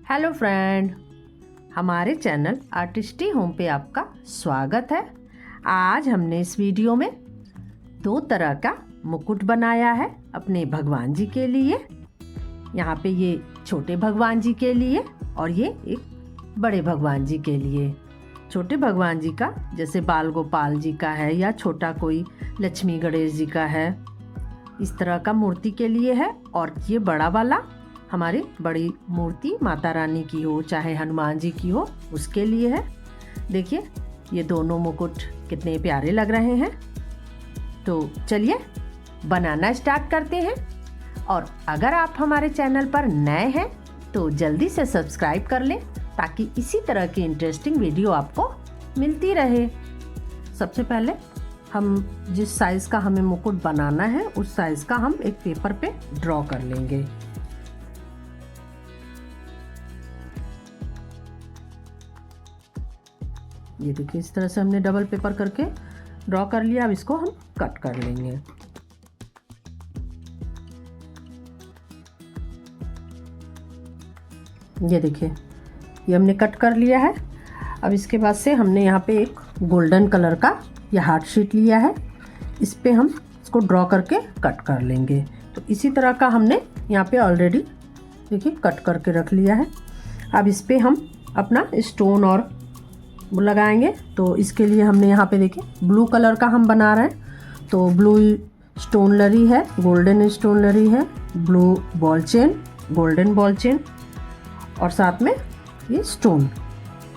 Hello friend, हमारे channel आर्टिस्टी home पे आपका स्वागत है। आज हमने इस वीडियो में दो तरह का मुकुट बनाया है अपने भगवान जी के लिए। यहाँ पे ये छोटे भगवान जी के लिए और ये एक बड़े भगवान जी के लिए। छोटे भगवान जी का जैसे बाल गोपाल जी का है या छोटा कोई लक्ष्मी गणेश जी का है, इस तरह का मूर्ति के लिए है। और ये बड़ा वाला हमारी बड़ी मूर्ति माता रानी की हो चाहे हनुमान जी की हो, उसके लिए है। देखिए ये दोनों मुकुट कितने प्यारे लग रहे हैं। तो चलिए बनाना स्टार्ट करते हैं। और अगर आप हमारे चैनल पर नए हैं तो जल्दी से सब्सक्राइब कर लें ताकि इसी तरह की इंटरेस्टिंग वीडियो आपको मिलती रहे। सबसे पहले हम जिस साइज़ का हमें मुकुट बनाना है उस साइज़ का हम एक पेपर पे ड्रॉ कर लेंगे। ये देखिए इस तरह से हमने डबल पेपर करके ड्रॉ कर लिया। अब इसको हम कट कर लेंगे। ये देखिए ये हमने कट कर लिया है। अब इसके बाद से हमने यहाँ पे एक गोल्डन कलर का ये हार्ट शीट लिया है, इस पे हम इसको ड्रॉ करके कट कर लेंगे। तो इसी तरह का हमने यहाँ पे ऑलरेडी देखिए कट करके रख लिया है। अब इस पे हम अपना स्टोन और लगाएंगे। तो इसके लिए हमने यहाँ पे देखिए ब्लू कलर का हम बना रहे हैं। तो ब्लू स्टोन लरी है, गोल्डन स्टोन लरी है, blue ball chain, golden ball chain और साथ में ये स्टोन।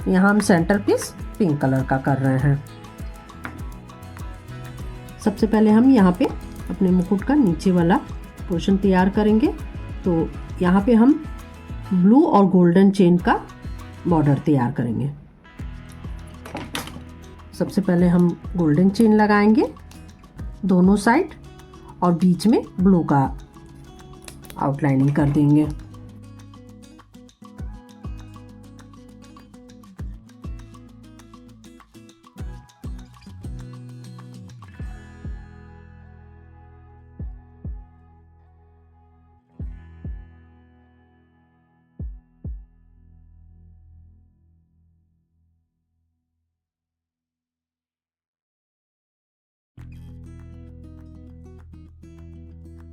यहाँ हम सेंटर पीस पिंक कलर का कर रहे हैं। सबसे पहले हम यहाँ पे अपने मुकुट का नीचे वाला पोर्शन तैयार करेंगे। तो यहाँ पे हम ब्लू और गोल्डन चेन का बॉर्डर तैयार करेंगे। सबसे पहले हम गोल्डन चेन लगाएंगे दोनों साइड और बीच में ब्लू का आउटलाइनिंग कर देंगे।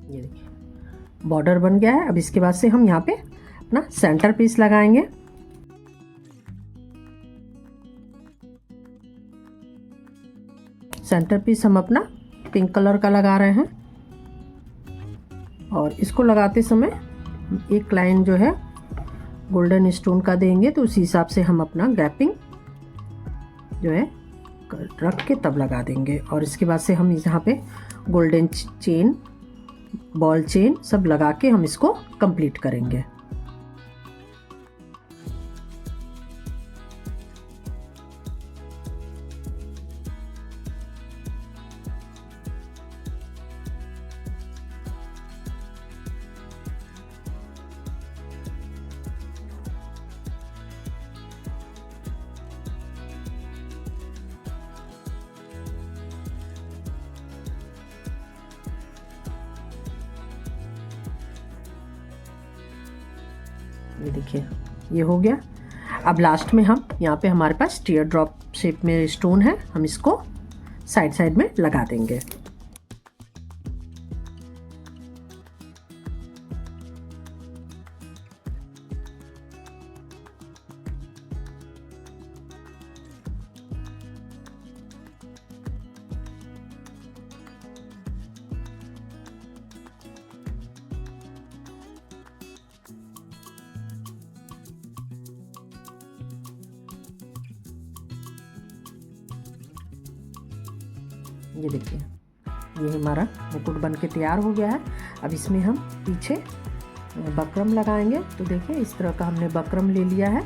ये देखिए बॉर्डर बन गया है। अब इसके बाद से हम यहाँ पे अपना सेंटर पीस लगाएंगे। सेंटर पीस हम अपना पिंक कलर का लगा रहे हैं और इसको लगाते समय एक लाइन जो है गोल्डन स्टोन का देंगे। तो उसी हिसाब से हम अपना गैपिंग जो है रख के तब लगा देंगे। और इसके बाद से हम यहाँ पे गोल्डन चेन, बॉल चेन सब लगा के हम इसको कंप्लीट करेंगे। ये देखिए ये हो गया। अब लास्ट में हम यहाँ पे हमारे पास टीयर ड्रॉप शेप में स्टोन है, हम इसको साइड साइड में लगा देंगे। ये देखिए ये हमारा मुकुट बन के तैयार हो गया है। अब इसमें हम पीछे बकरम लगाएंगे। तो देखिए इस तरह का हमने बकरम ले लिया है,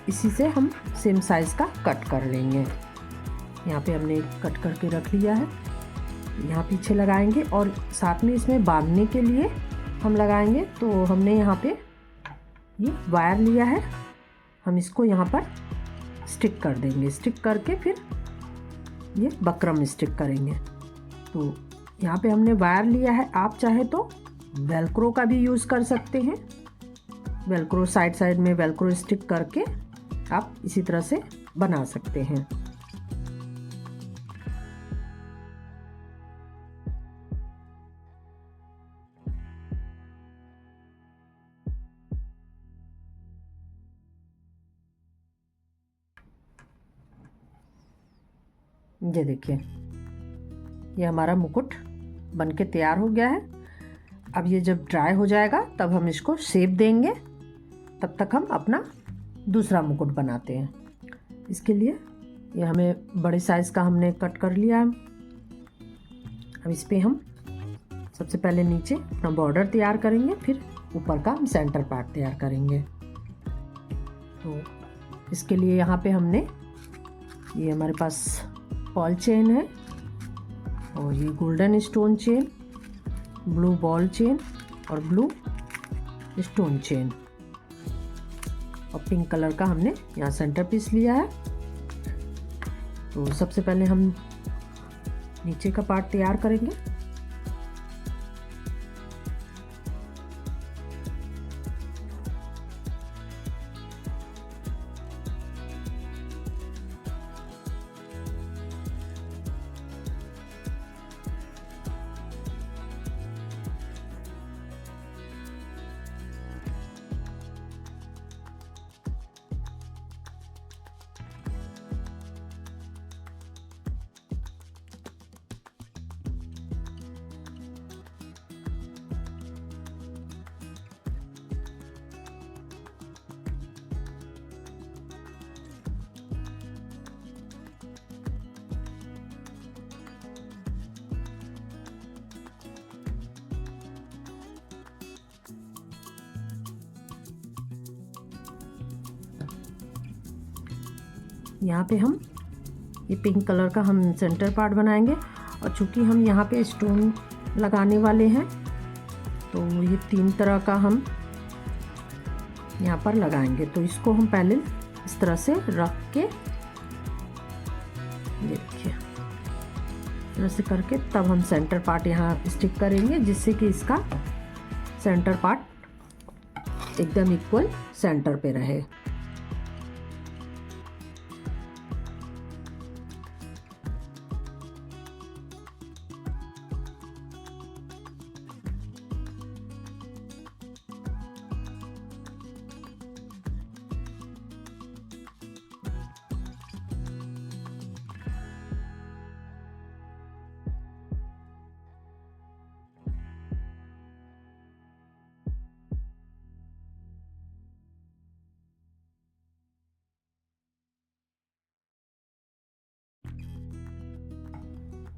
इसी से हम सेम साइज़ का कट कर लेंगे। यहाँ पे हमने कट करके रख लिया है। यहाँ पीछे लगाएंगे और साथ में इसमें बांधने के लिए हम लगाएंगे। तो हमने यहाँ पे ये वायर लिया है, हम इसको यहाँ पर स्टिक कर देंगे। स्टिक करके फिर ये बकरम स्टिक करेंगे। तो यहाँ पे हमने वायर लिया है, आप चाहे तो वेलक्रो का भी यूज़ कर सकते हैं। वेलक्रो साइड साइड में वेलक्रो स्टिक करके आप इसी तरह से बना सकते हैं। ये देखिए, ये हमारा मुकुट बनके तैयार हो गया है। अब ये जब ड्राई हो जाएगा तब हम इसको शेप देंगे, तब तक हम अपना दूसरा मुकुट बनाते हैं। इसके लिए ये हमें बड़े साइज़ का हमने कट कर लिया है। अब इस पे हम सबसे पहले नीचे अपना बॉर्डर तैयार करेंगे, फिर ऊपर का हम सेंटर पार्ट तैयार करेंगे। तो इसके लिए यहाँ पे हमने, ये हमारे पास पर्ल चेन है और ये golden stone chain, blue ball chain और ब्लू स्टोन चेन और पिंक कलर का हमने यहाँ सेंटर पीस लिया है। तो सबसे पहले हम नीचे का पार्ट तैयार करेंगे। यहाँ पे हम ये पिंक कलर का हम सेंटर पार्ट बनाएंगे और चूँकि हम यहाँ पे स्टोन लगाने वाले हैं तो ये 3 तरह का हम यहाँ पर लगाएंगे। तो इसको हम पहले इस तरह से रख के, ये देखिए इस तरह से करके तब हम सेंटर पार्ट यहाँ स्टिक करेंगे, जिससे कि इसका सेंटर पार्ट एकदम इक्वल सेंटर पे रहे।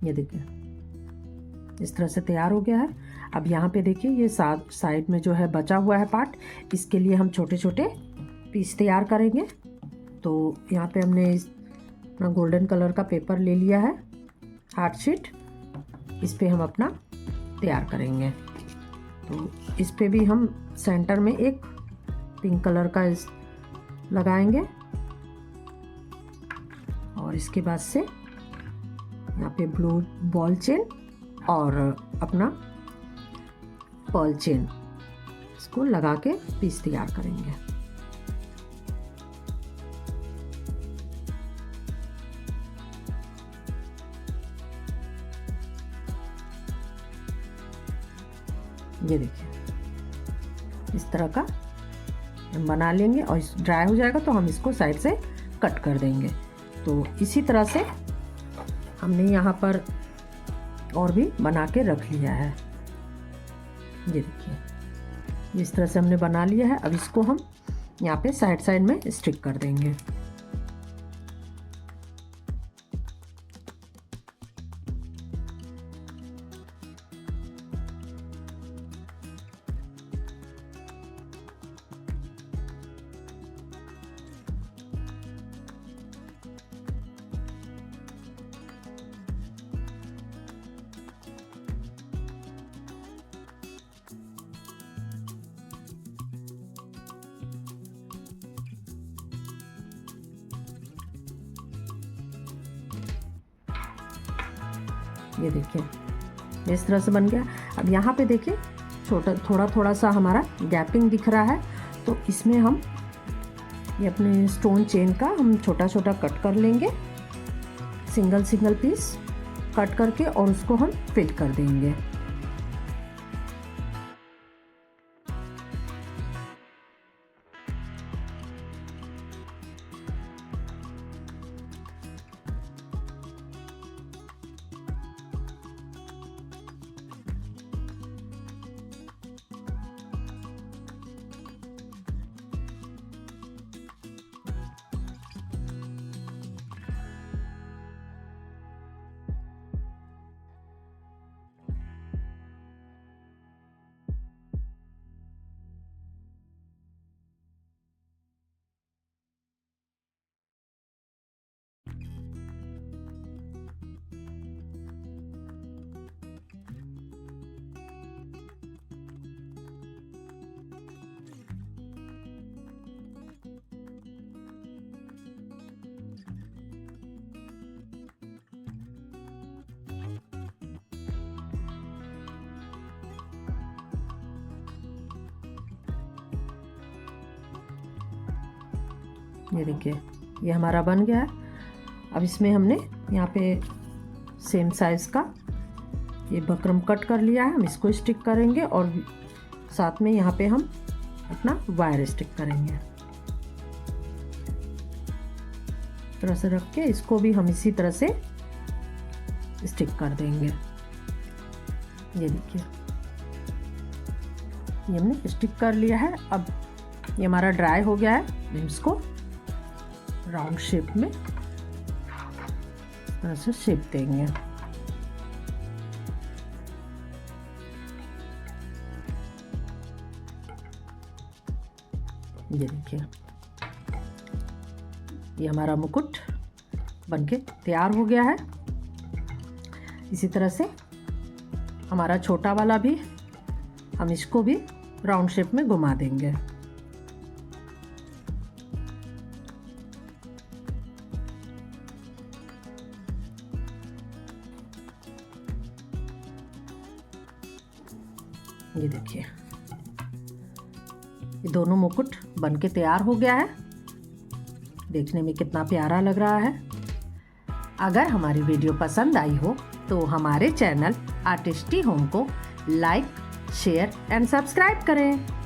ये देखिए इस तरह से तैयार हो गया है। अब यहाँ पे देखिए ये साइड में जो है बचा हुआ है पार्ट, इसके लिए हम छोटे छोटे पीस तैयार करेंगे। तो यहाँ पे हमने अपना गोल्डन कलर का पेपर ले लिया है, हार्ट शीट, इस पे हम अपना तैयार करेंगे। तो इस पे भी हम सेंटर में एक पिंक कलर का लगाएंगे और इसके बाद से यहाँ पे ब्लू बॉल चेन और अपना पर्ल चेन इसको लगा के पीस तैयार करेंगे। ये देखिए इस तरह का हम बना लेंगे और ड्राई हो जाएगा तो हम इसको साइड से कट कर देंगे। तो इसी तरह से हमने यहाँ पर और भी बना के रख लिया है। ये देखिए इस तरह से हमने बना लिया है। अब इसको हम यहाँ पे साइड साइड में स्टिक कर देंगे। ये देखिए इस तरह से बन गया। अब यहाँ पे देखिए थोड़ा थोड़ा सा हमारा गैपिंग दिख रहा है, तो इसमें हम ये अपने स्टोन चेन का हम छोटा छोटा कट कर लेंगे, सिंगल सिंगल पीस कट करके, और उसको हम फिल कर देंगे। ये देखिए ये हमारा बन गया है। अब इसमें हमने यहाँ पे सेम साइज़ का ये बकरम कट कर लिया है, हम इसको स्टिक करेंगे और साथ में यहाँ पे हम अपना वायर स्टिक करेंगे। इस तरह से रख के इसको भी हम इसी तरह से स्टिक कर देंगे। ये देखिए ये हमने स्टिक कर लिया है। अब ये हमारा ड्राई हो गया है, हम इसको राउंड शेप में इस तरह से शेप देंगे। ये देखिए ये हमारा मुकुट बनके तैयार हो गया है। इसी तरह से हमारा छोटा वाला भी हम इसको भी राउंड शेप में घुमा देंगे। ये देखिए ये दोनों मुकुट बनके तैयार हो गया है। देखने में कितना प्यारा लग रहा है। अगर हमारी वीडियो पसंद आई हो तो हमारे चैनल आर्टिस्टी होम को लाइक, शेयर एंड सब्सक्राइब करें।